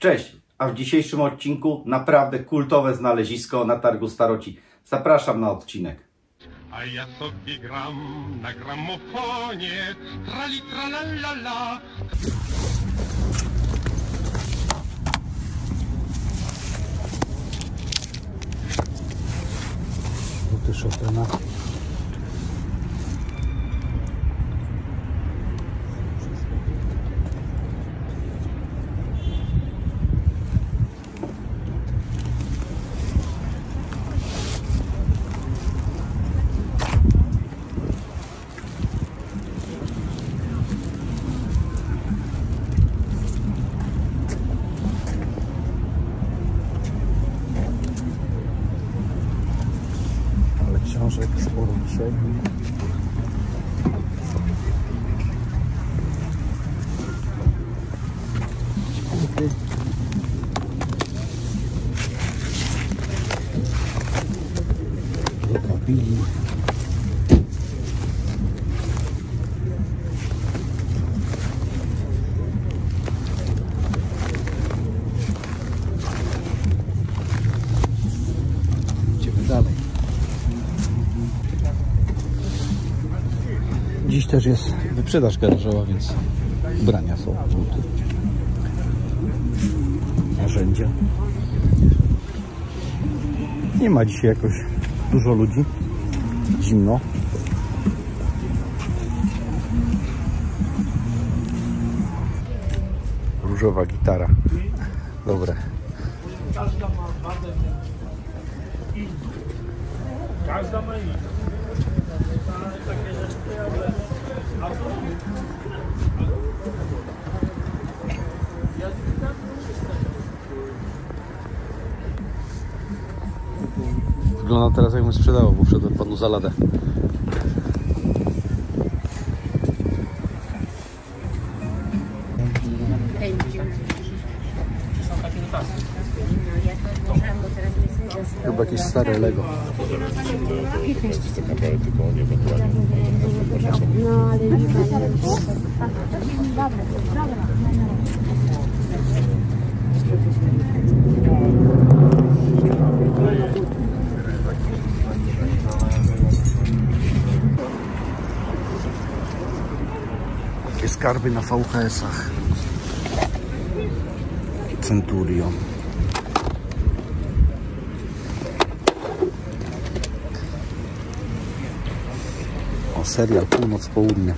Cześć, a w dzisiejszym odcinku naprawdę kultowe znalezisko na targu Staroci. Zapraszam na odcinek. A ja sobie gram na gramofonie, trali tralalala. Buty Chopina. Książek sporo dzisiaj. Rokabili. Idziemy dalej. Dziś też jest wyprzedaż garażowa, więc ubrania są, buty, narzędzia. Nie ma dzisiaj jakoś dużo ludzi, zimno. Różowa gitara, dobre. Każda ma inna. Wygląda teraz jakbym sprzedawał, bo wszedłem panu za ladę. Chyba jakieś stare Lego. No, ale nie Takie skarby na VHS-ach. Centurion. O, serial Północ-Południe.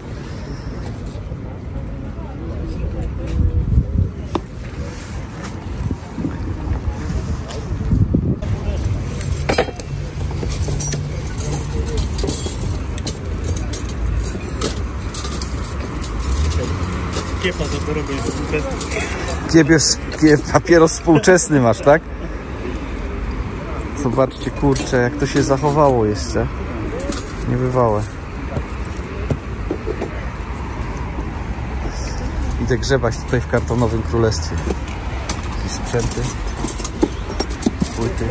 Kiepa za to robię Papieros współczesny masz, tak? Zobaczcie, kurczę, jak to się zachowało jeszcze. Niebywałe. Idę grzebać tutaj w kartonowym królestwie. Jakieś sprzęty, płyty.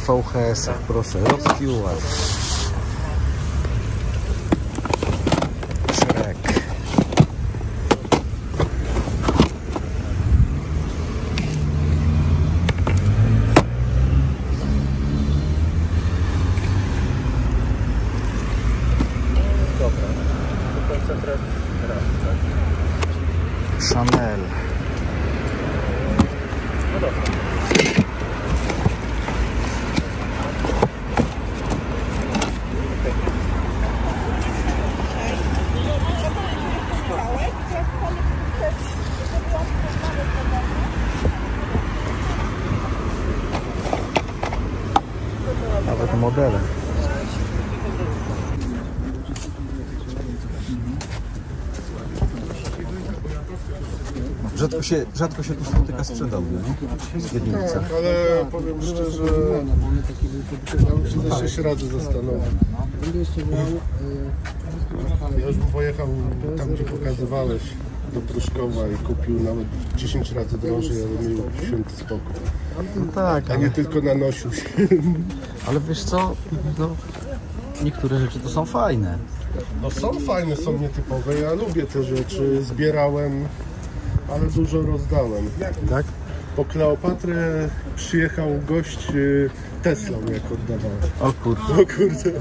VHS-ach, proszę, Rod Stewart, Shrek. Chanel. No dobra. Nawet modele. Rzadko się tu spotyka sprzedał, nie? W Wiednicy. Tak, ale powiem szczerze, muszę też się rady zastanowić. Ja już bym pojechał tam, gdzie pokazywałeś. do Pruszkowa i kupił nawet 10 razy drożej, ale miał święty spokój. No tak, A nie tylko nanosił się. ale wiesz co, no, niektóre rzeczy to są fajne. No są fajne, są nietypowe. Ja lubię te rzeczy, zbierałem, ale dużo rozdałem. Tak? Po Kleopatrę przyjechał gość Teslą, jak oddawałem. O kurde. O kurde.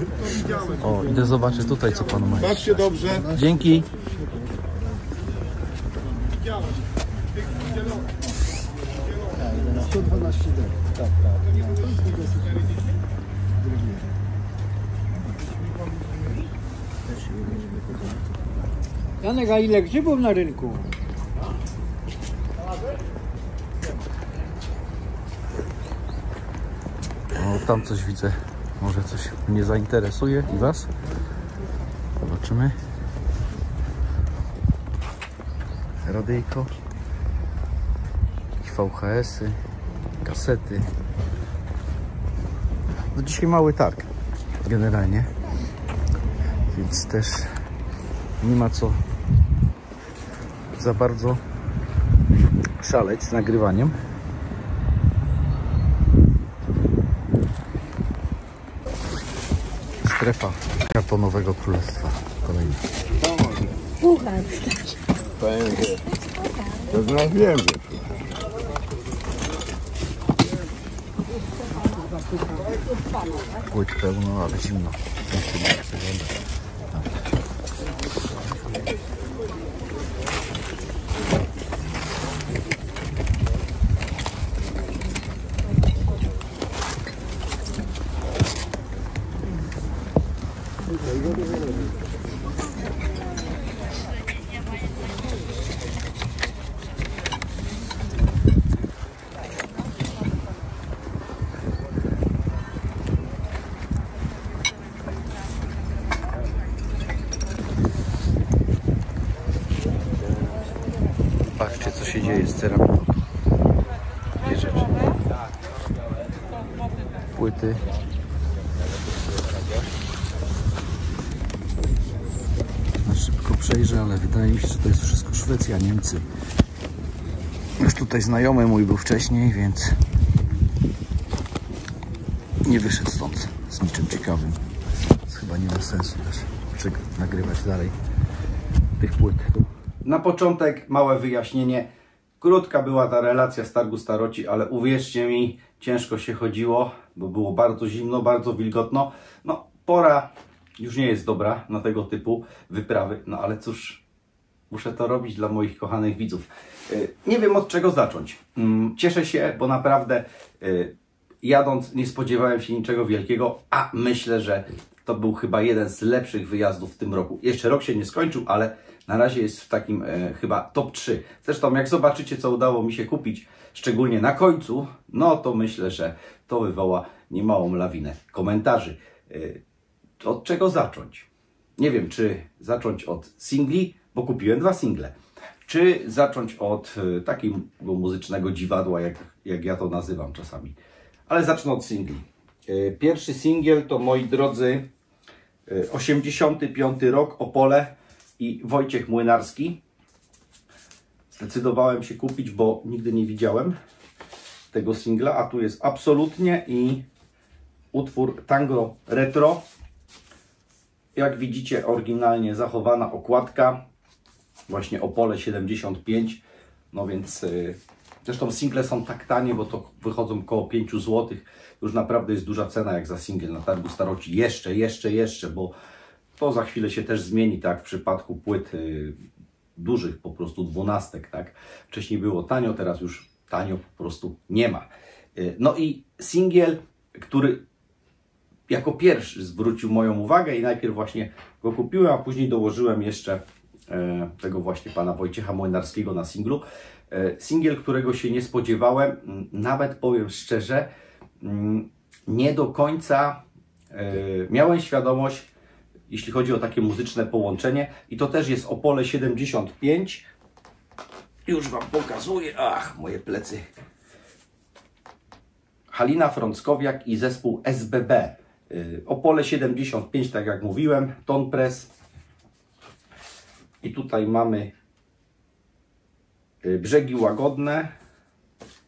O, idę zobaczyć tutaj, co pan ma. Bawcie dobrze. Dzięki. Janek, a ile grzybów na rynku? O, tam coś widzę. Może coś mnie zainteresuje i was? Zobaczymy. Radyjko. Jakieś VHS-y. Kasety. No dzisiaj mały targ. Generalnie. Więc też nie ma co za bardzo szaleć z nagrywaniem. Strefa kartonowego królestwa. Kolejna. Puchar. To zaraz wiemy. Płyt pełno, ale zimno. Patrzcie, co się dzieje z ceramiką. Takie rzeczy. Płyty. Na szybko przejrzę, ale wydaje mi się, że to jest wszystko Szwecja, Niemcy. Już tutaj znajomy mój był wcześniej, więc nie wyszedł stąd z niczym ciekawym. Więc chyba nie ma sensu też nagrywać dalej tych płyt. Na początek małe wyjaśnienie. Krótka była ta relacja z targu Staroci, ale uwierzcie mi, ciężko się chodziło, bo było bardzo zimno, bardzo wilgotno. No, pora już nie jest dobra na tego typu wyprawy, no ale cóż, muszę to robić dla moich kochanych widzów. Nie wiem, od czego zacząć. Cieszę się, bo naprawdę jadąc nie spodziewałem się niczego wielkiego, a myślę, że to był chyba jeden z lepszych wyjazdów w tym roku. Jeszcze rok się nie skończył, ale na razie jest w takim chyba top 3. Zresztą jak zobaczycie, co udało mi się kupić, szczególnie na końcu, no to myślę, że to wywoła niemałą lawinę komentarzy. Od czego zacząć? Nie wiem, czy zacząć od singli, bo kupiłem 2 single. Czy zacząć od takiego muzycznego dziwadła, jak ja to nazywam czasami. Ale zacznę od singli. Pierwszy singiel to, moi drodzy, 85 rok, Opole i Wojciech Młynarski. Zdecydowałem się kupić, bo nigdy nie widziałem tego singla, a tu jest absolutnie i utwór Tango Retro. Jak widzicie, oryginalnie zachowana okładka, właśnie Opole 75, no więc zresztą single są tak tanie, bo to wychodzą około 5 zł. Już naprawdę jest duża cena jak za singiel na targu Staroci. Jeszcze, bo to za chwilę się też zmieni, tak, w przypadku płyt dużych, po prostu 12, tak. Wcześniej było tanio, teraz już tanio po prostu nie ma. No i singiel, który jako pierwszy zwrócił moją uwagę i najpierw właśnie go kupiłem, a później dołożyłem jeszcze tego właśnie pana Wojciecha Młynarskiego na singlu. Singiel, którego się nie spodziewałem, nawet powiem szczerze, nie do końca miałem świadomość, jeśli chodzi o takie muzyczne połączenie, i to też jest Opole 75. Już wam pokazuję, ach, moje plecy. Halina Frąckowiak i zespół SBB. Opole 75, tak jak mówiłem, Ton Press. I tutaj mamy Brzegi łagodne,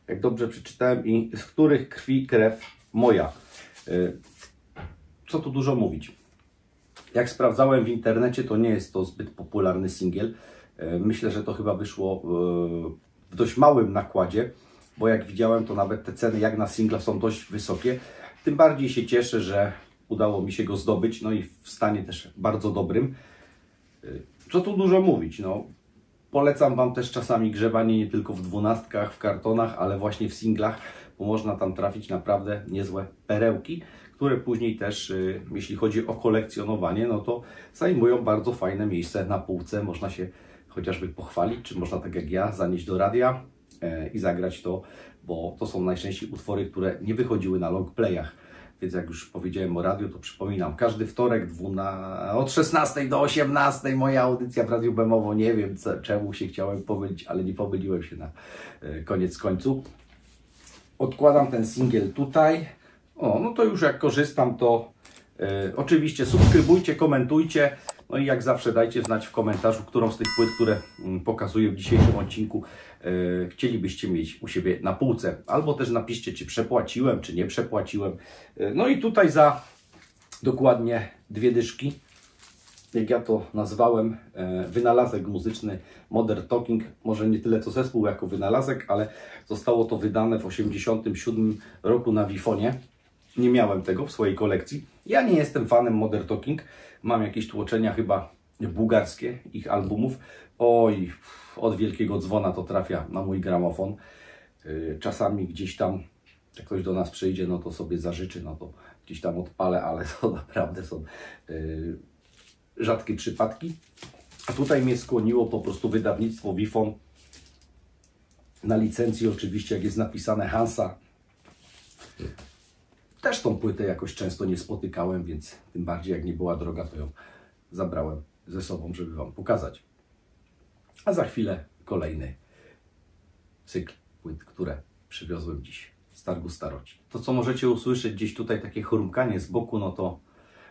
jak dobrze przeczytałem, i z których krwi krew moja. Co tu dużo mówić. Jak sprawdzałem w internecie, to nie jest to zbyt popularny singiel. Myślę, że to chyba wyszło w dość małym nakładzie, bo jak widziałem, to nawet te ceny jak na singla są dość wysokie. Tym bardziej się cieszę, że udało mi się go zdobyć, no i w stanie też bardzo dobrym. Co tu dużo mówić, no. Polecam Wam też czasami grzebanie nie tylko w 12, w kartonach, ale właśnie w singlach, bo można tam trafić naprawdę niezłe perełki, które później też, jeśli chodzi o kolekcjonowanie, no to zajmują bardzo fajne miejsce na półce. Można się chociażby pochwalić, czy można tak jak ja zanieść do radia i zagrać to, bo to są najczęściej utwory, które nie wychodziły na longplayach. Więc jak już powiedziałem o radiu, to przypominam, każdy wtorek od 16 do 18 moja audycja w Radiu Bemowo. Nie wiem czemu się chciałem pomylić, ale nie pomyliłem się na koniec końców. Odkładam ten singiel tutaj. No to już jak korzystam, to oczywiście subskrybujcie, komentujcie. No i jak zawsze dajcie znać w komentarzu, którą z tych płyt, które pokazuję w dzisiejszym odcinku, chcielibyście mieć u siebie na półce. Albo też napiszcie, czy przepłaciłem, czy nie przepłaciłem. No i tutaj za dokładnie 2 dyszki, jak ja to nazwałem, wynalazek muzyczny Modern Talking. Może nie tyle co zespół jako wynalazek, ale zostało to wydane w 1987 roku na Wifonie. Nie miałem tego w swojej kolekcji. Ja nie jestem fanem Modern Talking. Mam jakieś tłoczenia chyba bułgarskie ich albumów. Oj, od wielkiego dzwona to trafia na mój gramofon. Czasami gdzieś tam, jak ktoś do nas przyjdzie, no to sobie zażyczy, no to gdzieś tam odpalę, ale to naprawdę są rzadkie przypadki. A tutaj mnie skłoniło po prostu wydawnictwo Wifon na licencji, oczywiście, jak jest napisane Hansa. Też tą płytę jakoś często nie spotykałem, więc tym bardziej jak nie była droga, to ją zabrałem ze sobą, żeby Wam pokazać. A za chwilę kolejny cykl płyt, które przywiozłem dziś z targu Staroci. To, co możecie usłyszeć gdzieś tutaj, takie chrumkanie z boku, no to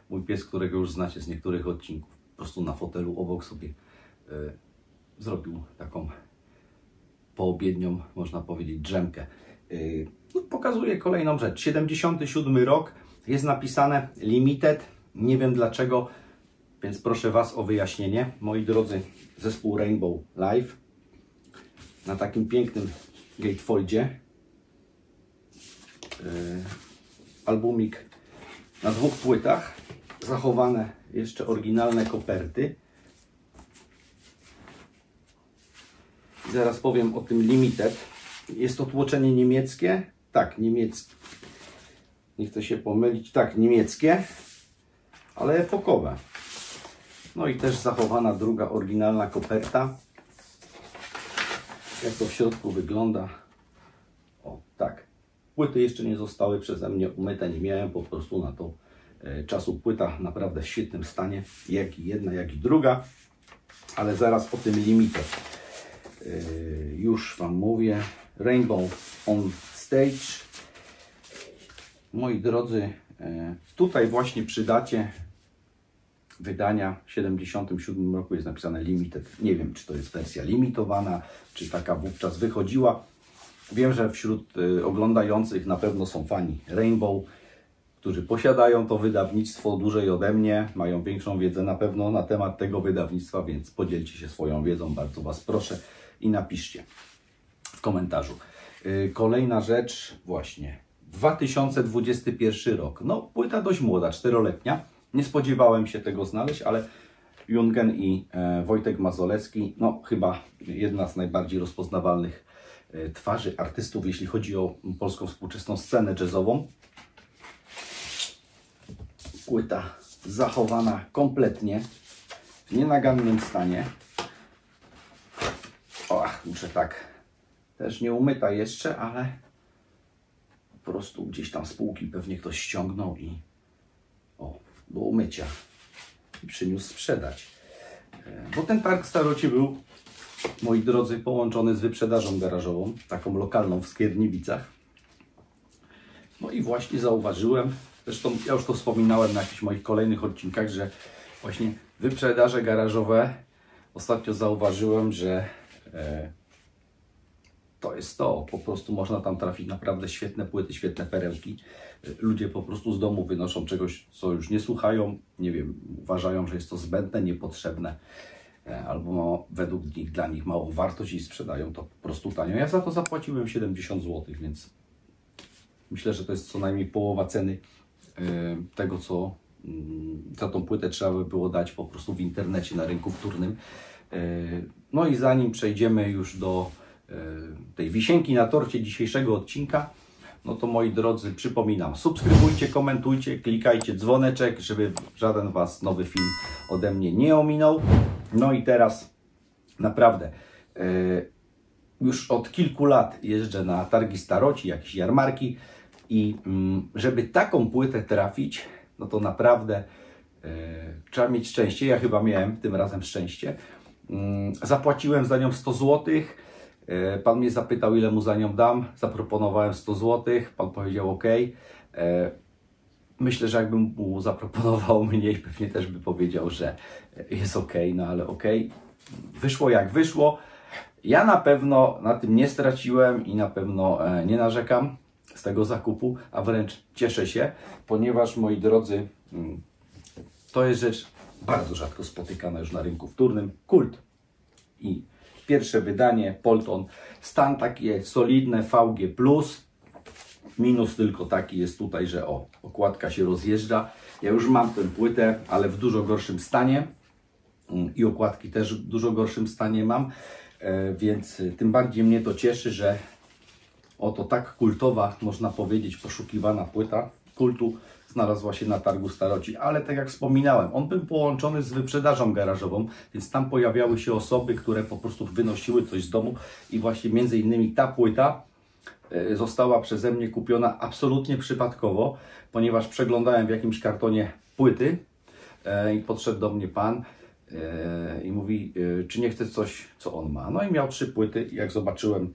mój pies, którego już znacie z niektórych odcinków. Po prostu na fotelu obok sobie zrobił taką poobiednią, można powiedzieć, drzemkę. Pokazuję kolejną rzecz. 77 rok, jest napisane Limited. Nie wiem dlaczego, więc proszę Was o wyjaśnienie. Moi drodzy, zespół Rainbow Live na takim pięknym gatefoldzie. Albumik na 2 płytach. Zachowane jeszcze oryginalne koperty. I zaraz powiem o tym Limited. Jest to tłoczenie niemieckie. Tak, niemieckie. Nie chcę się pomylić. Tak, niemieckie, ale epokowe. No i też zachowana druga oryginalna koperta. Jak to w środku wygląda. O, tak. Płyty jeszcze nie zostały przeze mnie umyte. Nie miałem po prostu na to czasu. Płyta naprawdę w świetnym stanie. Jak i jedna, jak i druga. Ale zaraz o tym Limited. Już Wam mówię. Rainbow on Stage. Moi drodzy, tutaj właśnie przy dacie wydania w 1977 roku jest napisane Limited. Nie wiem, czy to jest wersja limitowana, czy taka wówczas wychodziła. Wiem, że wśród oglądających na pewno są fani Rainbow, którzy posiadają to wydawnictwo dłużej ode mnie, mają większą wiedzę na pewno na temat tego wydawnictwa, więc podzielcie się swoją wiedzą, bardzo Was proszę i napiszcie w komentarzu. Kolejna rzecz, właśnie 2021 rok. No, płyta dość młoda, 4-letnia. Nie spodziewałem się tego znaleźć, ale Jungen i Wojtek Mazolewski, no chyba jedna z najbardziej rozpoznawalnych twarzy artystów, jeśli chodzi o polską współczesną scenę jazzową. Płyta zachowana kompletnie, w nienagannym stanie. Muszę tak, też nie umyta jeszcze, ale po prostu gdzieś tam z półki pewnie ktoś ściągnął i do umycia i przyniósł sprzedać. Bo ten targ Staroci był, moi drodzy, połączony z wyprzedażą garażową, taką lokalną w Skierniewicach. No i właśnie zauważyłem, zresztą ja już to wspominałem na jakichś moich kolejnych odcinkach, że właśnie wyprzedaże garażowe ostatnio zauważyłem, że jest to. Po prostu można tam trafić naprawdę świetne płyty, świetne perełki. Ludzie po prostu z domu wynoszą czegoś, co już nie słuchają, nie wiem, uważają, że jest to zbędne, niepotrzebne, albo według nich, dla nich małą wartość i sprzedają to po prostu tanio. Ja za to zapłaciłem 70 zł, więc myślę, że to jest co najmniej połowa ceny tego, co za tą płytę trzeba by było dać po prostu w internecie, na rynku wtórnym. No i zanim przejdziemy już do tej wisienki na torcie dzisiejszego odcinka, no to moi drodzy, przypominam, subskrybujcie, komentujcie, klikajcie dzwoneczek, żeby żaden Was nowy film ode mnie nie ominął. No i teraz naprawdę już od kilku lat jeżdżę na targi staroci, jakieś jarmarki i żeby taką płytę trafić, no to naprawdę trzeba mieć szczęście. Ja chyba miałem tym razem szczęście. Zapłaciłem za nią 100 zł. Pan mnie zapytał, ile mu za nią dam. Zaproponowałem 100 zł. Pan powiedział OK. Myślę, że jakbym mu zaproponował mniej, pewnie też by powiedział, że jest OK, no ale OK. Wyszło jak wyszło. Ja na pewno na tym nie straciłem i na pewno nie narzekam z tego zakupu, a wręcz cieszę się, ponieważ, moi drodzy, to jest rzecz bardzo rzadko spotykana już na rynku wtórnym. Kult. I pierwsze wydanie, Polton. Stan takie solidne, VG+. Minus tylko taki jest tutaj, że okładka się rozjeżdża. Ja już mam tę płytę, ale w dużo gorszym stanie. I okładki też w dużo gorszym stanie mam. Więc tym bardziej mnie to cieszy, że oto tak kultowa, można powiedzieć, poszukiwana płyta kultu znalazła się na targu staroci, ale tak jak wspominałem, on był połączony z wyprzedażą garażową, więc tam pojawiały się osoby, które po prostu wynosiły coś z domu i właśnie między innymi ta płyta została przeze mnie kupiona absolutnie przypadkowo, ponieważ przeglądałem w jakimś kartonie płyty i podszedł do mnie pan i mówi, czy nie chce coś, co on ma. No i miał 3 płyty i jak zobaczyłem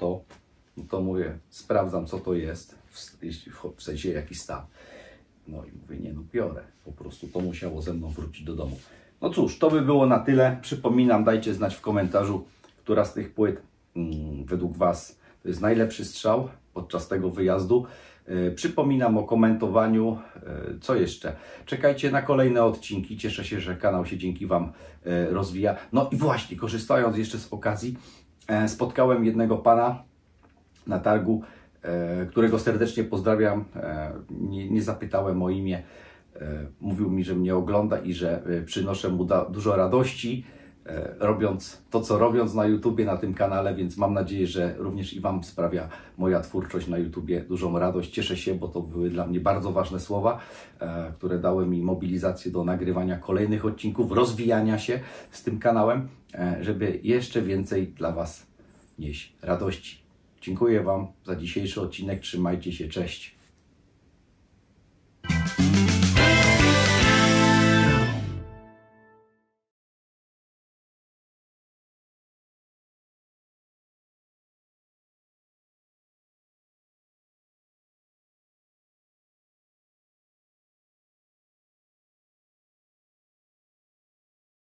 to mówię, sprawdzam, co to jest, w sensie jaki stan. No i mówię, nie no, biorę. Po prostu to musiało ze mną wrócić do domu. No cóż, to by było na tyle. Przypominam, dajcie znać w komentarzu, która z tych płyt według Was to jest najlepszy strzał podczas tego wyjazdu. Przypominam o komentowaniu. Co jeszcze? Czekajcie na kolejne odcinki. Cieszę się, że kanał się dzięki Wam rozwija. No i właśnie, korzystając jeszcze z okazji, spotkałem jednego pana na targu, którego serdecznie pozdrawiam. Nie zapytałem o imię. Mówił mi, że mnie ogląda i że przynoszę mu dużo radości, robiąc to, co robiąc na YouTubie, na tym kanale, więc mam nadzieję, że również i Wam sprawia moja twórczość na YouTubie dużą radość. Cieszę się, bo to były dla mnie bardzo ważne słowa, które dały mi mobilizację do nagrywania kolejnych odcinków, rozwijania się z tym kanałem, żeby jeszcze więcej dla Was nieść radości. Dziękuję Wam za dzisiejszy odcinek. Trzymajcie się. Cześć.